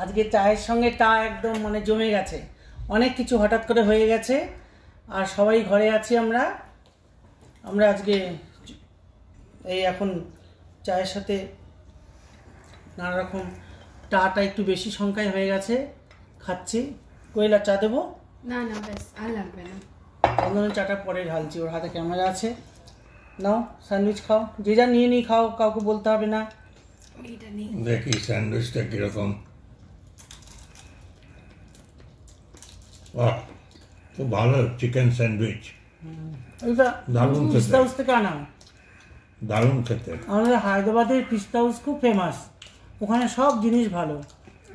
আজকে চায়ের সঙ্গে টা একদম মানে জমে গেছে, অনেক কিছু হঠাৎ করে হয়ে গেছে আর সবাই ঘরে আছি আমরা আজকে এই এখন চায়ের সাথে নানা রকম টাটা একটু বেশি সংখ্যায় হয়ে গেছে, খাচ্ছি। কোয়েলা চা দেবো? না না ব্যাস আর লাগবে না। চন্দনের চাটা পরে ঢালছি, ওর হাতে ক্যামেরা আছে। নাও স্যান্ডউইচ খাও, যে যা নিয়ে নিয়ে খাও, কাউকে বলতে হবে না। দেখি স্যান্ডউইচটা কিরকম। বাহ, খুব ভালো চিকেন স্যান্ডউইচ। এটা দারুণ খেতে। পিস্তা হাউস থেকে আনা, দারুণ খেতে। আমাদের হায়দ্রাবাদের পিস্তা হাউস খুব ফেমাস, ওখানে সব জিনিস ভালো।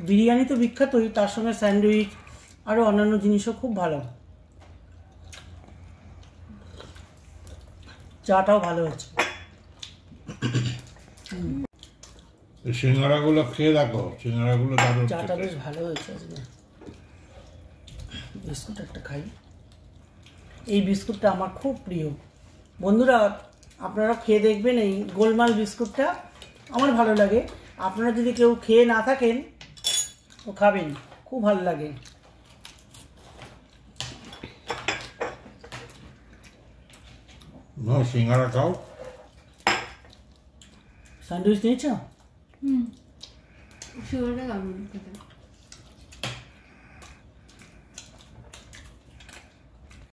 বিরিয়ানি তো বিখ্যাতই, তার সঙ্গে স্যান্ডউইচ আরও অন্যান্য জিনিসও খুব ভালো। চাটাও ভালো হচ্ছে। সিঙ্গারাগুলো খেয়ে দেখো, সিঙ্গারাগুলো দারুণ চাটা খেতে। বেশ ভালো হয়েছে আজকে। বিস্কুট একটা খাই, এই বিস্কুটটা আমার খুব প্রিয়। বন্ধুরা আপনারা খেয়ে দেখবেন, এই গোলমাল বিস্কুটটা আমার ভালো লাগে। আপনারা যদি কেউ খেয়ে না থাকেন তো খাবেন, খুব ভালো লাগে। সিঙ্গারা খাও। স্যান্ডউইচ নিয়েছ? সিঙ্গারাটা দারুণ খেতে।